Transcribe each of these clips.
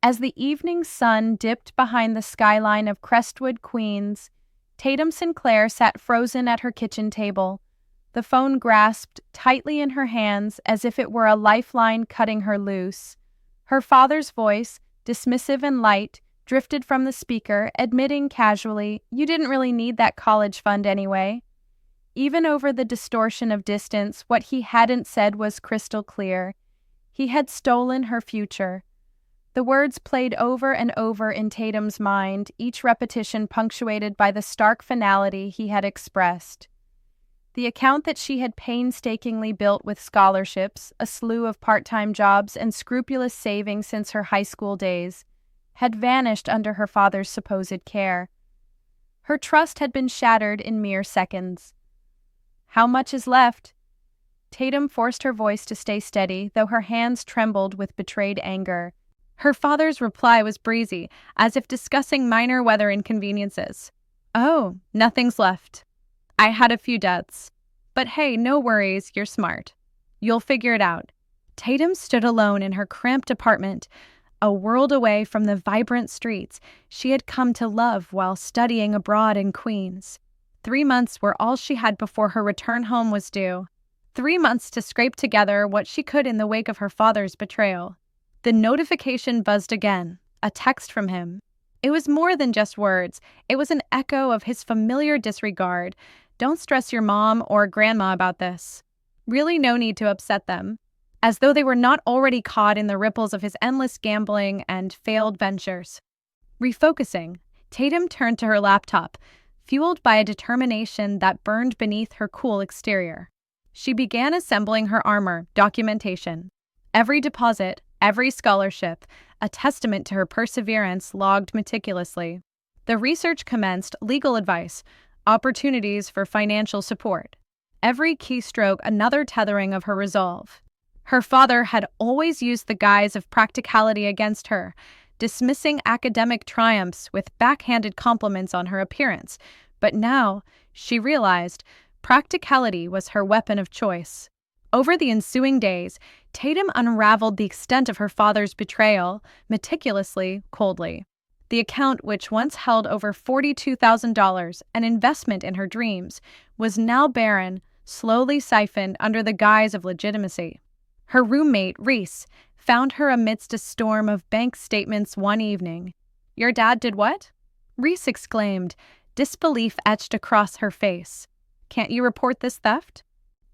As the evening sun dipped behind the skyline of Crestwood, Queens, Tatum Sinclair sat frozen at her kitchen table, the phone grasped tightly in her hands as if it were a lifeline cutting her loose. Her father's voice, dismissive and light, drifted from the speaker, admitting casually, "You didn't really need that college fund anyway." Even over the distortion of distance, what he hadn't said was crystal clear. He had stolen her future. The words played over and over in Tatum's mind, each repetition punctuated by the stark finality he had expressed. The account that she had painstakingly built with scholarships, a slew of part-time jobs, and scrupulous saving since her high school days, had vanished under her father's supposed care. Her trust had been shattered in mere seconds. "How much is left?" Tatum forced her voice to stay steady, though her hands trembled with betrayed anger. Her father's reply was breezy, as if discussing minor weather inconveniences. "Oh, nothing's left. I had a few deaths. But hey, no worries, you're smart. You'll figure it out." Tatum stood alone in her cramped apartment, a world away from the vibrant streets she had come to love while studying abroad in Queens. 3 months were all she had before her return home was due. 3 months to scrape together what she could in the wake of her father's betrayal. The notification buzzed again, a text from him. It was more than just words. It was an echo of his familiar disregard. "Don't stress your mom or grandma about this. Really no need to upset them." As though they were not already caught in the ripples of his endless gambling and failed ventures. Refocusing, Tatum turned to her laptop, fueled by a determination that burned beneath her cool exterior. She began assembling her armor, documentation. Every deposit, every scholarship, a testament to her perseverance, logged meticulously. The research commenced, legal advice, opportunities for financial support. Every keystroke another tethering of her resolve. Her father had always used the guise of practicality against her, dismissing academic triumphs with backhanded compliments on her appearance. But now, she realized, practicality was her weapon of choice. Over the ensuing days, Tatum unraveled the extent of her father's betrayal, meticulously, coldly. The account, which once held over $42,000, an investment in her dreams, was now barren, slowly siphoned under the guise of legitimacy. Her roommate, Reese, found her amidst a storm of bank statements one evening. "Your dad did what?" Reese exclaimed, disbelief etched across her face. "Can't you report this theft?"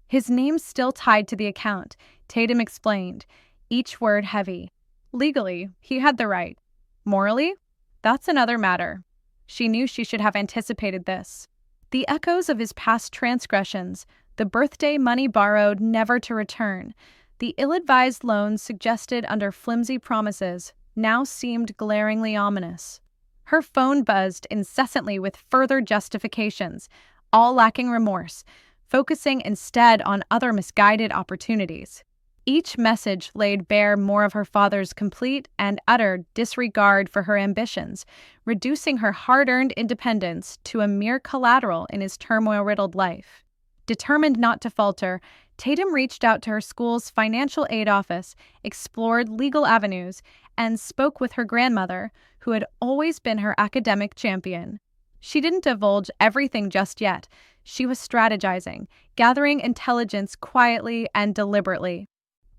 His name still tied to the account, Tatum explained, each word heavy. "Legally, he had the right. Morally, that's another matter." She knew she should have anticipated this. The echoes of his past transgressions, the birthday money borrowed never to return, the ill-advised loans suggested under flimsy promises, now seemed glaringly ominous. Her phone buzzed incessantly with further justifications, all lacking remorse, focusing instead on other misguided opportunities. Each message laid bare more of her father's complete and utter disregard for her ambitions, reducing her hard-earned independence to a mere collateral in his turmoil-riddled life. Determined not to falter, Tatum reached out to her school's financial aid office, explored legal avenues, and spoke with her grandmother, who had always been her academic champion. She didn't divulge everything just yet. She was strategizing, gathering intelligence quietly and deliberately.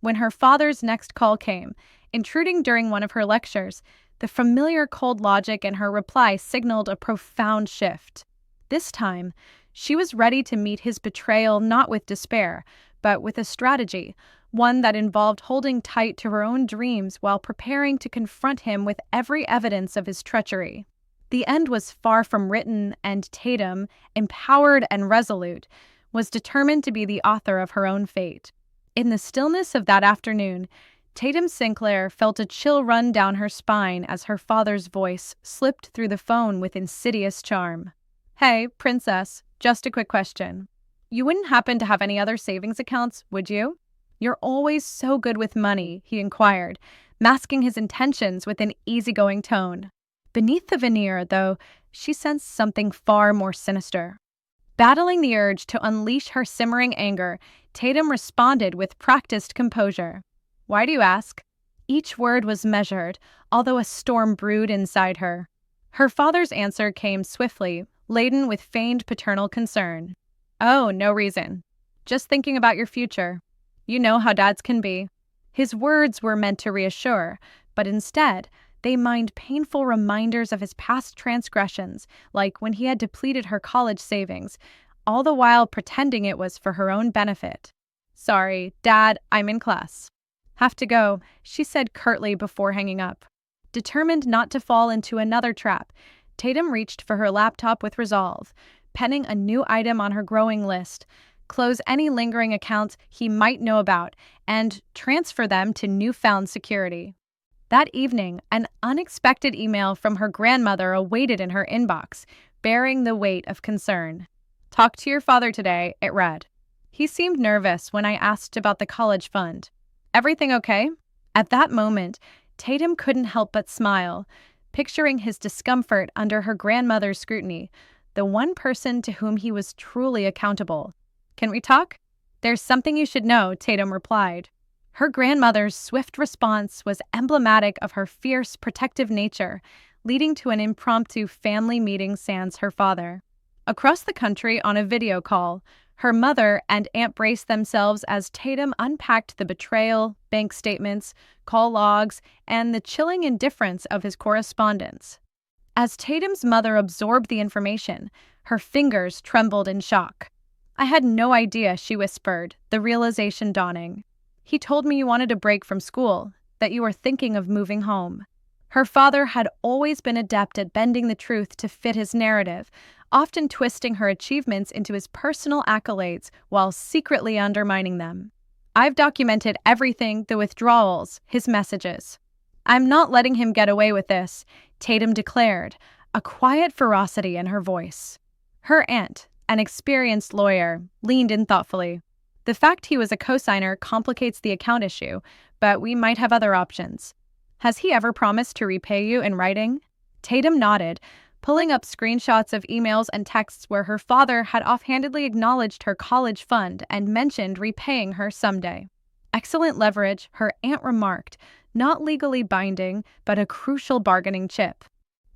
When her father's next call came, intruding during one of her lectures, the familiar cold logic in her reply signaled a profound shift. This time, she was ready to meet his betrayal not with despair, but with a strategy, one that involved holding tight to her own dreams while preparing to confront him with every evidence of his treachery. The end was far from written, and Tatum, empowered and resolute, was determined to be the author of her own fate. In the stillness of that afternoon, Tatum Sinclair felt a chill run down her spine as her father's voice slipped through the phone with insidious charm. "Hey, princess, just a quick question. You wouldn't happen to have any other savings accounts, would you?" "You're always so good with money," he inquired, masking his intentions with an easygoing tone. Beneath the veneer, though, she sensed something far more sinister. Battling the urge to unleash her simmering anger, Tatum responded with practiced composure. "Why do you ask?" Each word was measured, although a storm brewed inside her. Her father's answer came swiftly, laden with feigned paternal concern. "Oh, no reason. Just thinking about your future. You know how dads can be." His words were meant to reassure, but instead, they mined painful reminders of his past transgressions, like when he had depleted her college savings, all the while pretending it was for her own benefit. "Sorry, Dad, I'm in class." "Have to go," she said curtly before hanging up. Determined not to fall into another trap, Tatum reached for her laptop with resolve, penning a new item on her growing list, close any lingering accounts he might know about, and transfer them to newfound security. That evening, an unexpected email from her grandmother awaited in her inbox, bearing the weight of concern. "Talk to your father today," it read. He seemed nervous when I asked about the college fund. "Everything okay?" At that moment, Tatum couldn't help but smile, picturing his discomfort under her grandmother's scrutiny, the one person to whom he was truly accountable. "Can we talk?" "There's something you should know," Tatum replied. Her grandmother's swift response was emblematic of her fierce, protective nature, leading to an impromptu family meeting sans her father. Across the country on a video call, her mother and Aunt braced themselves as Tatum unpacked the betrayal, bank statements, call logs, and the chilling indifference of his correspondence. As Tatum's mother absorbed the information, her fingers trembled in shock. "I had no idea," she whispered, the realization dawning. "He told me you wanted a break from school, that you were thinking of moving home." Her father had always been adept at bending the truth to fit his narrative, often twisting her achievements into his personal accolades while secretly undermining them. "I've documented everything, the withdrawals, his messages." "I'm not letting him get away with this," Tatum declared, a quiet ferocity in her voice. Her aunt, an experienced lawyer, leaned in thoughtfully. "The fact he was a cosigner complicates the account issue, but we might have other options." "Has he ever promised to repay you in writing?" Tatum nodded, pulling up screenshots of emails and texts where her father had offhandedly acknowledged her college fund and mentioned repaying her someday. "Excellent leverage," her aunt remarked, not legally binding, but a crucial bargaining chip.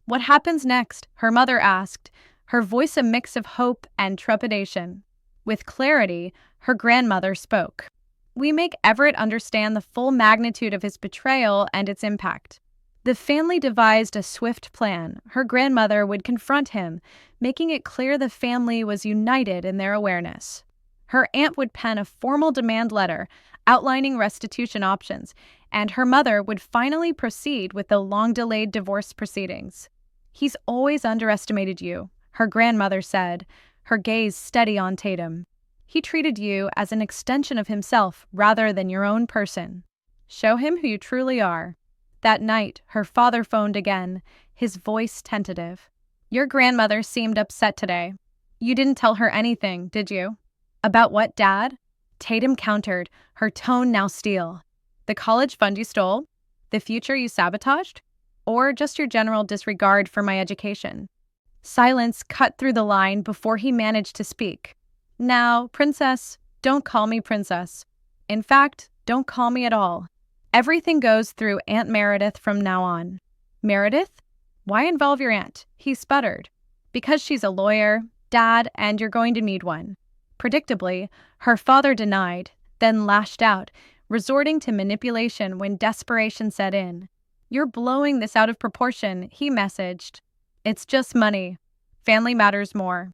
"What happens next?" her mother asked, her voice a mix of hope and trepidation. With clarity, her grandmother spoke. "We make Everett understand the full magnitude of his betrayal and its impact." The family devised a swift plan. Her grandmother would confront him, making it clear the family was united in their awareness. Her aunt would pen a formal demand letter outlining restitution options, and her mother would finally proceed with the long-delayed divorce proceedings. "He's always underestimated you," her grandmother said, her gaze steady on Tatum. "He treated you as an extension of himself rather than your own person. Show him who you truly are." That night, her father phoned again, his voice tentative. "Your grandmother seemed upset today. You didn't tell her anything, did you?" "About what, Dad?" Tatum countered, her tone now steel. "The college fund you stole? The future you sabotaged? Or just your general disregard for my education?" Silence cut through the line before he managed to speak. "Now, Princess, don't call me Princess. In fact, don't call me at all. Everything goes through Aunt Meredith from now on." "Meredith? Why involve your aunt?" he sputtered. "Because she's a lawyer, Dad, and you're going to need one." Predictably, her father denied, then lashed out, resorting to manipulation when desperation set in. "You're blowing this out of proportion," he messaged. "It's just money. Family matters more."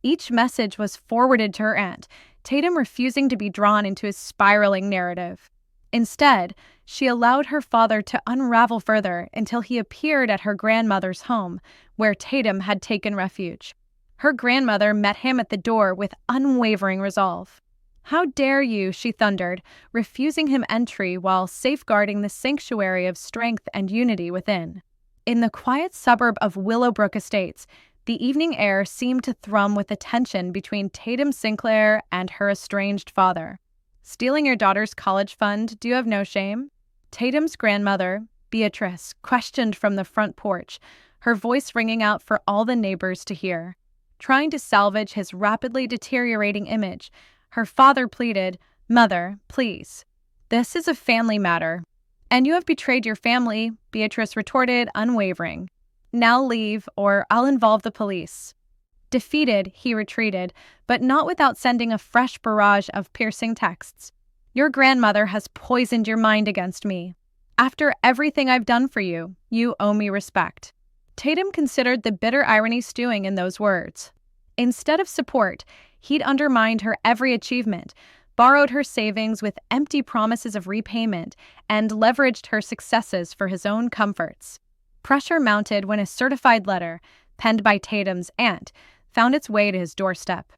Each message was forwarded to her aunt, Tatum refusing to be drawn into his spiraling narrative. Instead, she allowed her father to unravel further until he appeared at her grandmother's home, where Tatum had taken refuge. Her grandmother met him at the door with unwavering resolve. "How dare you," she thundered, refusing him entry while safeguarding the sanctuary of strength and unity within. In the quiet suburb of Willowbrook Estates, the evening air seemed to thrum with the tension between Tatum Sinclair and her estranged father. "Stealing your daughter's college fund, do you have no shame?" Tatum's grandmother, Beatrice, questioned from the front porch, her voice ringing out for all the neighbors to hear. Trying to salvage his rapidly deteriorating image, her father pleaded, "Mother, please. This is a family matter." "And you have betrayed your family," Beatrice retorted, unwavering. "Now leave, or I'll involve the police." Defeated, he retreated, but not without sending a fresh barrage of piercing texts. "Your grandmother has poisoned your mind against me. After everything I've done for you, you owe me respect." Tatum considered the bitter irony stewing in those words. Instead of support, he'd undermined her every achievement, borrowed her savings with empty promises of repayment, and leveraged her successes for his own comforts. Pressure mounted when a certified letter, penned by Tatum's aunt, found its way to his doorstep.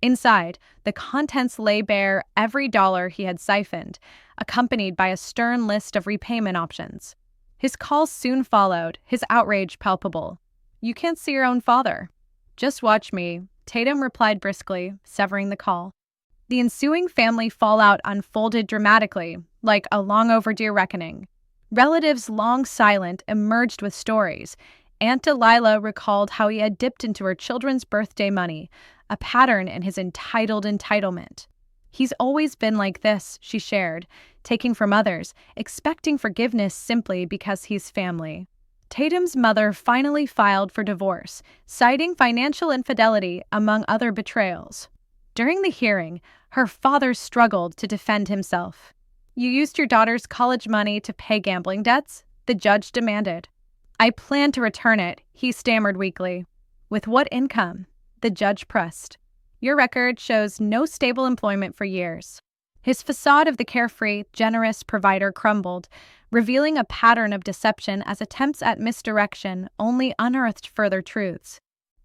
Inside, the contents lay bare every dollar he had siphoned, accompanied by a stern list of repayment options. His calls soon followed, his outrage palpable. "You can't see your own father." "Just watch me," Tatum replied briskly, severing the call. The ensuing family fallout unfolded dramatically, like a long overdue reckoning. Relatives long silent emerged with stories. Aunt Delilah recalled how he had dipped into her children's birthday money, a pattern in his entitled entitlement. "He's always been like this," she shared, taking from others, expecting forgiveness simply because he's family. Tatum's mother finally filed for divorce, citing financial infidelity among other betrayals. During the hearing, her father struggled to defend himself. "You used your daughter's college money to pay gambling debts?" the judge demanded. "I plan to return it," he stammered weakly. "With what income?" the judge pressed. "Your record shows no stable employment for years." His facade of the carefree, generous provider crumbled, revealing a pattern of deception as attempts at misdirection only unearthed further truths.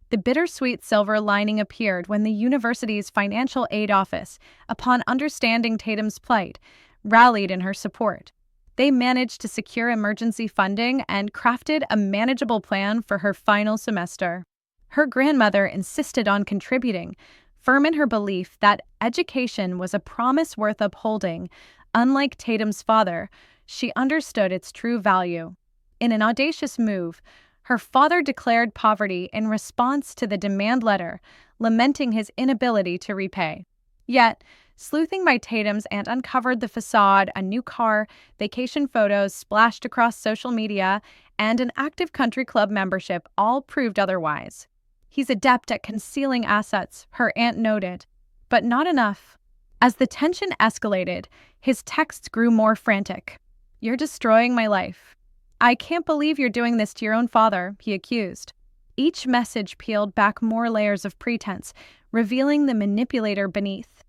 The bittersweet silver lining appeared when the university's financial aid office, upon understanding Tatum's plight, rallied in her support. They managed to secure emergency funding and crafted a manageable plan for her final semester. Her grandmother insisted on contributing, firm in her belief that education was a promise worth upholding. Unlike Tatum's father, she understood its true value. In an audacious move, her father declared poverty in response to the demand letter, lamenting his inability to repay. Yet, sleuthing by Tatum's aunt uncovered the facade, a new car, vacation photos splashed across social media, and an active country club membership all proved otherwise. "He's adept at concealing assets," her aunt noted. But not enough. As the tension escalated, his texts grew more frantic. "You're destroying my life." "I can't believe you're doing this to your own father," he accused. Each message peeled back more layers of pretense, revealing the manipulator beneath.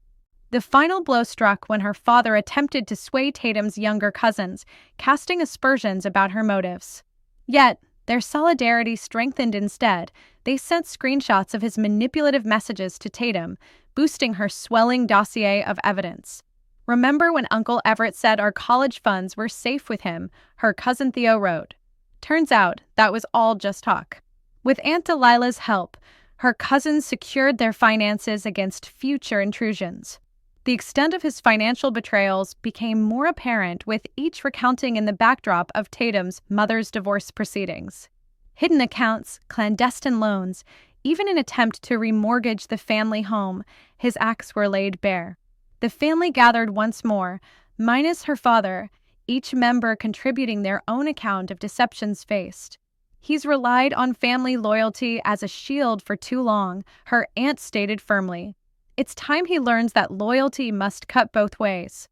The final blow struck when her father attempted to sway Tatum's younger cousins, casting aspersions about her motives. Yet, their solidarity strengthened instead. They sent screenshots of his manipulative messages to Tatum, boosting her swelling dossier of evidence. "Remember when Uncle Everett said our college funds were safe with him?" her cousin Theo wrote. Turns out that was all just talk. With Aunt Delilah's help, her cousins secured their finances against future intrusions. The extent of his financial betrayals became more apparent with each recounting in the backdrop of Tatum's mother's divorce proceedings. Hidden accounts, clandestine loans, even an attempt to remortgage the family home, his acts were laid bare. The family gathered once more, minus her father, each member contributing their own account of deceptions faced. "He's relied on family loyalty as a shield for too long," her aunt stated firmly. "It's time he learns that loyalty must cut both ways."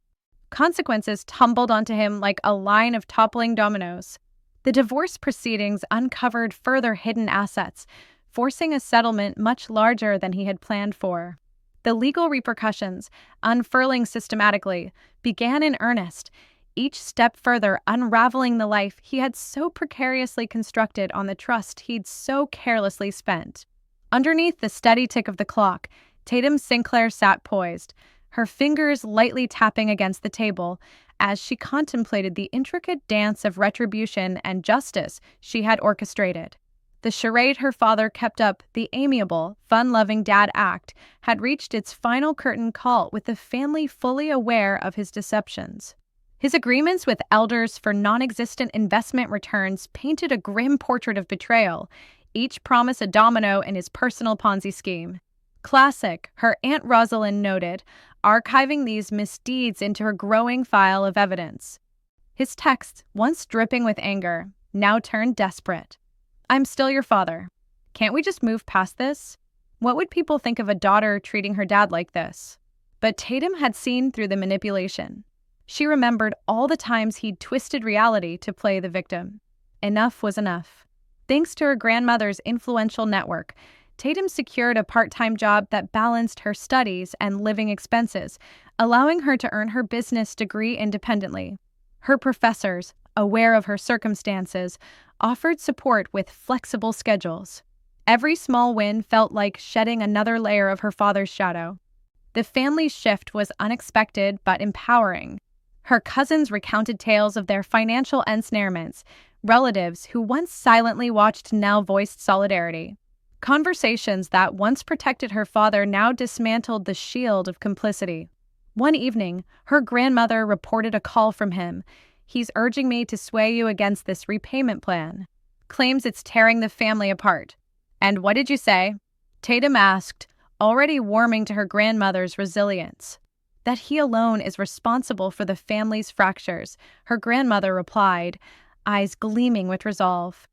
Consequences tumbled onto him like a line of toppling dominoes. The divorce proceedings uncovered further hidden assets, forcing a settlement much larger than he had planned for. The legal repercussions, unfurling systematically, began in earnest, each step further unraveling the life he had so precariously constructed on the trust he'd so carelessly spent. Underneath the steady tick of the clock, Tatum Sinclair sat poised, her fingers lightly tapping against the table as she contemplated the intricate dance of retribution and justice she had orchestrated. The charade her father kept up, the amiable, fun-loving dad act, had reached its final curtain call with the family fully aware of his deceptions. His agreements with elders for non-existent investment returns painted a grim portrait of betrayal, each promise a domino in his personal Ponzi scheme. "Classic," her Aunt Rosalind noted, archiving these misdeeds into her growing file of evidence. His texts, once dripping with anger, now turned desperate. "I'm still your father. Can't we just move past this? What would people think of a daughter treating her dad like this?" But Tatum had seen through the manipulation. She remembered all the times he'd twisted reality to play the victim. Enough was enough. Thanks to her grandmother's influential network, Tatum secured a part-time job that balanced her studies and living expenses, allowing her to earn her business degree independently. Her professors, aware of her circumstances, offered support with flexible schedules. Every small win felt like shedding another layer of her father's shadow. The family's shift was unexpected but empowering. Her cousins recounted tales of their financial ensnarements. Relatives who once silently watched now voiced solidarity. Conversations that once protected her father now dismantled the shield of complicity. One evening, her grandmother reported a call from him. "He's urging me to sway you against this repayment plan. Claims it's tearing the family apart." "And what did you say?" Tatum asked, already warming to her grandmother's resilience. "That he alone is responsible for the family's fractures," her grandmother replied, eyes gleaming with resolve.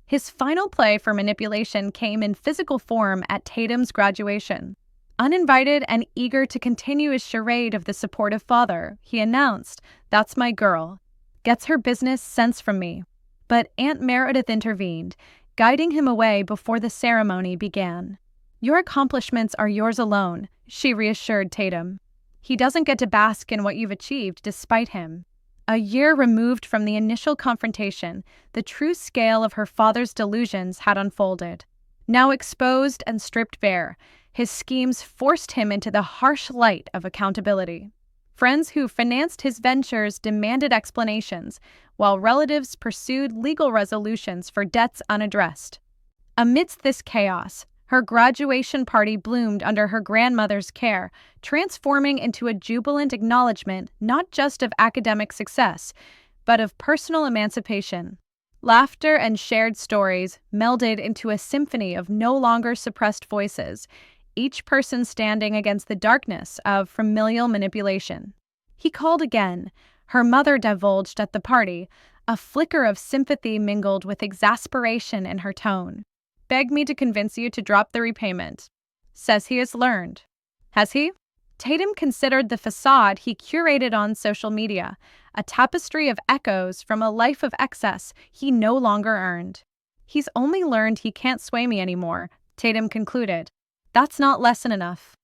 His final play for manipulation came in physical form at Tatum's graduation. Uninvited and eager to continue his charade of the supportive father, he announced, "That's my girl. Gets her business sense from me." But Aunt Meredith intervened, guiding him away before the ceremony began. "Your accomplishments are yours alone," she reassured Tatum. "He doesn't get to bask in what you've achieved despite him." A year removed from the initial confrontation, the true scale of her father's delusions had unfolded. Now exposed and stripped bare, his schemes forced him into the harsh light of accountability. Friends who financed his ventures demanded explanations, while relatives pursued legal resolutions for debts unaddressed. Amidst this chaos, her graduation party bloomed under her grandmother's care, transforming into a jubilant acknowledgement not just of academic success, but of personal emancipation. Laughter and shared stories melded into a symphony of no longer suppressed voices, each person standing against the darkness of familial manipulation. He called again. Her mother divulged at the party, a flicker of sympathy mingled with exasperation in her tone. "Begged me to convince you to drop the repayment. Says he has learned." Has he? Tatum considered the facade he curated on social media, a tapestry of echoes from a life of excess he no longer earned. "He's only learned he can't sway me anymore," Tatum concluded. That's not lesson enough.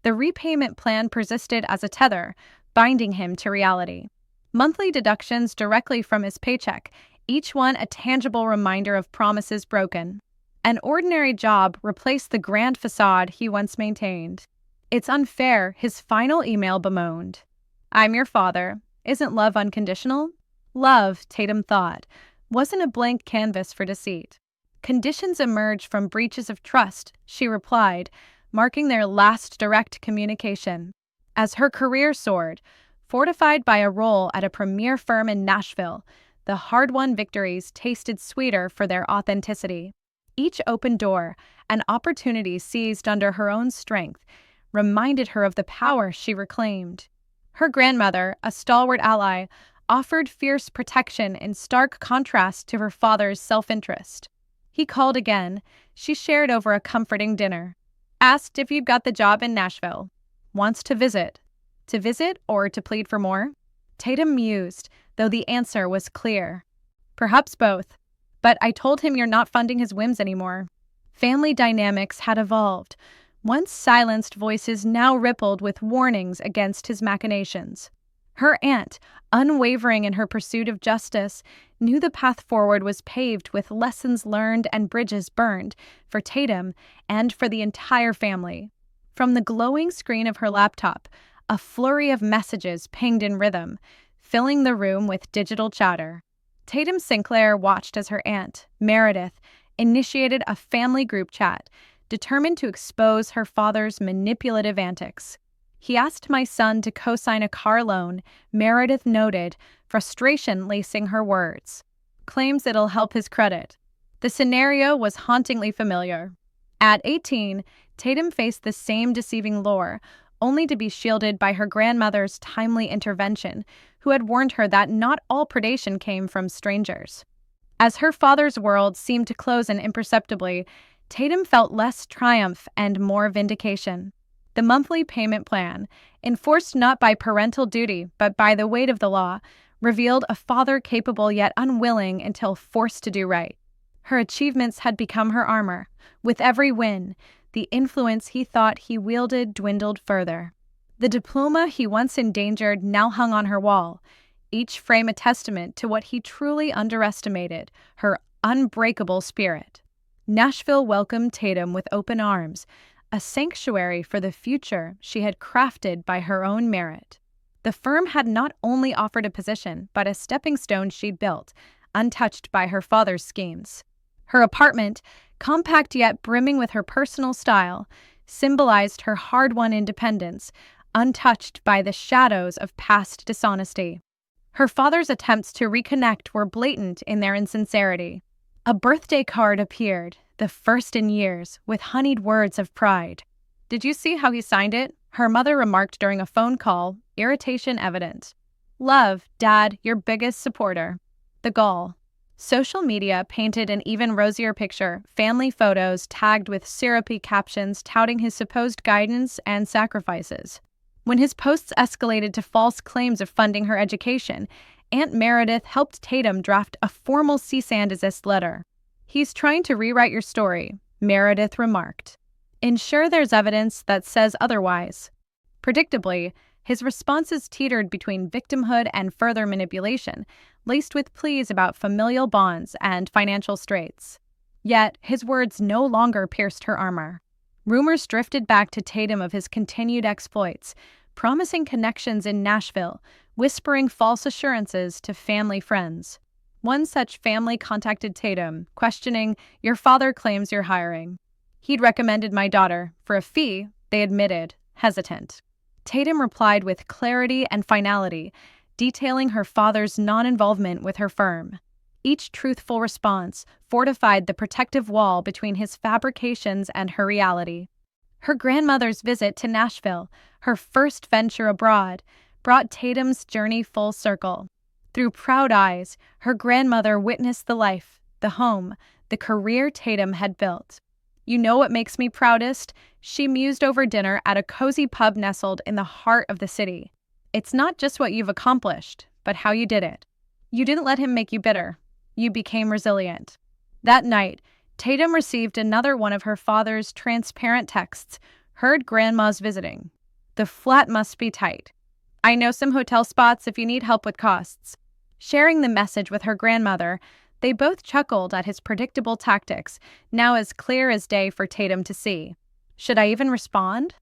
The repayment plan persisted as a tether, binding him to reality. Monthly deductions directly from his paycheck, each one a tangible reminder of promises broken. An ordinary job replaced the grand facade he once maintained. "It's unfair," his final email bemoaned. "I'm your father. Isn't love unconditional?" Love, Tatum thought, wasn't a blank canvas for deceit. "Conditions emerge from breaches of trust," she replied, marking their last direct communication. As her career soared, fortified by a role at a premier firm in Nashville, the hard-won victories tasted sweeter for their authenticity. Each open door, an opportunity seized under her own strength, reminded her of the power she reclaimed. Her grandmother, a stalwart ally, offered fierce protection in stark contrast to her father's self-interest. He called again. She shared over a comforting dinner. Asked if you'd got the job in Nashville. Wants to visit. To visit or to plead for more? Tatum mused, though the answer was clear. Perhaps both. But I told him you're not funding his whims anymore. Family dynamics had evolved. Once silenced voices now rippled with warnings against his machinations. Her aunt, unwavering in her pursuit of justice, knew the path forward was paved with lessons learned and bridges burned for Tatum and for the entire family. From the glowing screen of her laptop, a flurry of messages pinged in rhythm, filling the room with digital chatter. Tatum Sinclair watched as her aunt, Meredith, initiated a family group chat, determined to expose her father's manipulative antics. He asked my son to co-sign a car loan, Meredith noted, frustration lacing her words. Claims it'll help his credit. The scenario was hauntingly familiar. At 18, Tatum faced the same deceiving lure, only to be shielded by her grandmother's timely intervention, who had warned her that not all predation came from strangers. As her father's world seemed to close in imperceptibly, Tatum felt less triumph and more vindication. The monthly payment plan, enforced not by parental duty but by the weight of the law, revealed a father capable yet unwilling until forced to do right. Her achievements had become her armor. With every win, the influence he thought he wielded dwindled further. The diploma he once endangered now hung on her wall, each frame a testament to what he truly underestimated, her unbreakable spirit. Nashville welcomed Tatum with open arms, a sanctuary for the future she had crafted by her own merit. The firm had not only offered a position, but a stepping stone she'd built, untouched by her father's schemes. Her apartment, compact yet brimming with her personal style, symbolized her hard-won independence, untouched by the shadows of past dishonesty. Her father's attempts to reconnect were blatant in their insincerity. A birthday card appeared, the first in years, with honeyed words of pride. "Did you see how he signed it?" her mother remarked during a phone call, irritation evident. "Love, Dad, your biggest supporter." The gall. Social media painted an even rosier picture, family photos tagged with syrupy captions touting his supposed guidance and sacrifices. When his posts escalated to false claims of funding her education, Aunt Meredith helped Tatum draft a formal cease and desist letter. "He's trying to rewrite your story," Meredith remarked. "Ensure there's evidence that says otherwise." Predictably, his responses teetered between victimhood and further manipulation, laced with pleas about familial bonds and financial straits. Yet, his words no longer pierced her armor. Rumors drifted back to Tatum of his continued exploits, promising connections in Nashville, whispering false assurances to family friends. One such family contacted Tatum, questioning, "Your father claims you're hiring." "He'd recommended my daughter. For a fee," they admitted, hesitant. Tatum replied with clarity and finality, detailing her father's non-involvement with her firm. Each truthful response fortified the protective wall between his fabrications and her reality. Her grandmother's visit to Nashville, her first venture abroad, brought Tatum's journey full circle. Through proud eyes, her grandmother witnessed the life, the home, the career Tatum had built. "You know what makes me proudest?" she mused over dinner at a cozy pub nestled in the heart of the city. "It's not just what you've accomplished, but how you did it. You didn't let him make you bitter. You became resilient." That night, Tatum received another one of her father's transparent texts, "Heard Grandma's visiting. The flat must be tight. I know some hotel spots if you need help with costs." Sharing the message with her grandmother, they both chuckled at his predictable tactics, now as clear as day for Tatum to see. "Should I even respond?"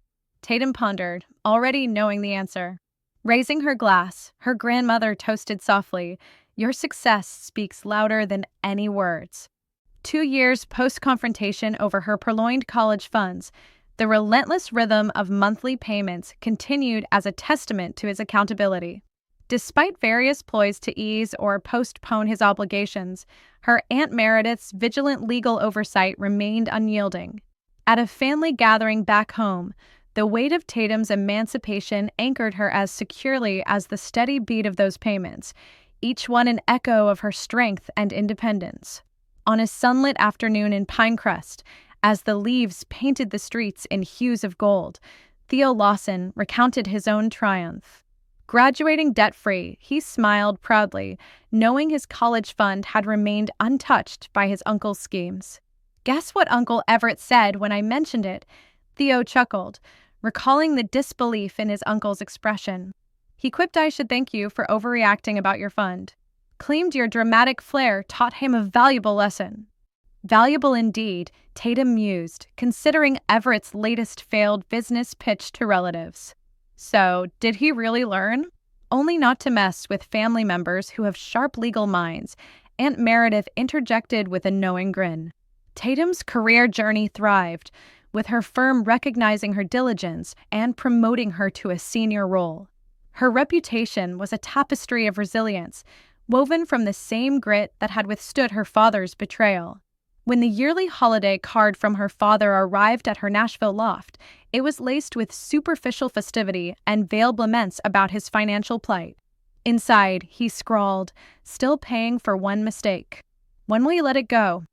Tatum pondered, already knowing the answer. Raising her glass, her grandmother toasted softly, "Your success speaks louder than any words." 2 years post-confrontation over her purloined college funds, the relentless rhythm of monthly payments continued as a testament to his accountability. Despite various ploys to ease or postpone his obligations, her Aunt Meredith's vigilant legal oversight remained unyielding. At a family gathering back home, the weight of Tatum's emancipation anchored her as securely as the steady beat of those payments, each one an echo of her strength and independence. On a sunlit afternoon in Pinecrest, as the leaves painted the streets in hues of gold, Theo Lawson recounted his own triumph. Graduating debt-free, he smiled proudly, knowing his college fund had remained untouched by his uncle's schemes. "Guess what Uncle Everett said when I mentioned it?" Theo chuckled, recalling the disbelief in his uncle's expression. "He quipped I should thank you for overreacting about your fund. Claimed your dramatic flair taught him a valuable lesson." Valuable indeed, Tatum mused, considering Everett's latest failed business pitch to relatives. So, did he really learn? Only not to mess with family members who have sharp legal minds, Aunt Meredith interjected with a knowing grin. Tatum's career journey thrived, with her firm recognizing her diligence and promoting her to a senior role. Her reputation was a tapestry of resilience, woven from the same grit that had withstood her father's betrayal. When the yearly holiday card from her father arrived at her Nashville loft, It was laced with superficial festivity and veiled laments about his financial plight. Inside, he scrawled, "Still paying for one mistake. When will you let it go?"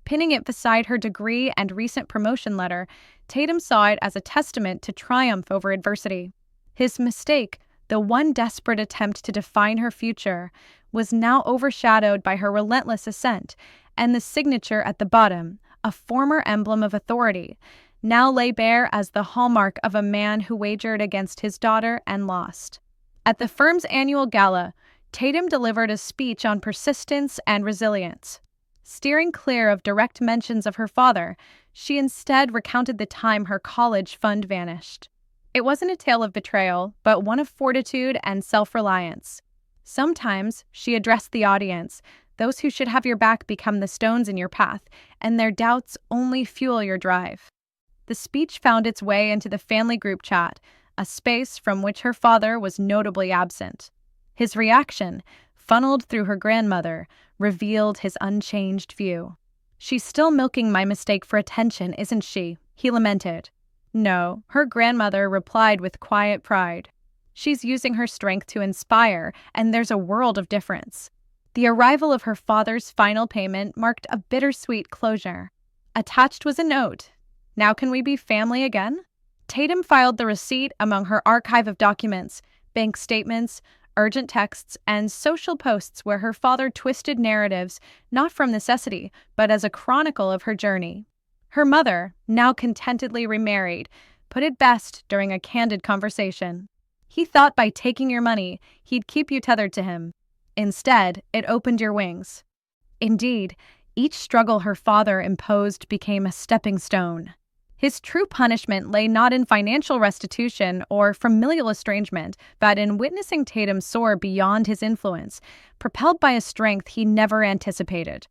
Pinning it beside her degree and recent promotion letter, Tatum saw it as a testament to triumph over adversity. His mistake, the one desperate attempt to define her future, was now overshadowed by her relentless ascent, and the signature at the bottom, a former emblem of authority, now lay bare as the hallmark of a man who wagered against his daughter and lost. At the firm's annual gala, Tatum delivered a speech on persistence and resilience. Steering clear of direct mentions of her father, she instead recounted the time her college fund vanished. It wasn't a tale of betrayal, but one of fortitude and self-reliance. Sometimes, she addressed the audience, those who should have your back become the stones in your path, and their doubts only fuel your drive. The speech found its way into the family group chat, a space from which her father was notably absent. His reaction, funneled through her grandmother, revealed his unchanged view. "She's still milking my mistake for attention, isn't she?" he lamented. No, her grandmother replied with quiet pride. "She's using her strength to inspire, and there's a world of difference." The arrival of her father's final payment marked a bittersweet closure. Attached was a note. "Now can we be family again?" Tatum filed the receipt among her archive of documents, bank statements, urgent texts, and social posts where her father twisted narratives not from necessity, but as a chronicle of her journey. Her mother, now contentedly remarried, put it best during a candid conversation. "He thought by taking your money, he'd keep you tethered to him. Instead, it opened your wings." Indeed, each struggle her father imposed became a stepping stone. His true punishment lay not in financial restitution or familial estrangement, but in witnessing Tatum soar beyond his influence, propelled by a strength he never anticipated.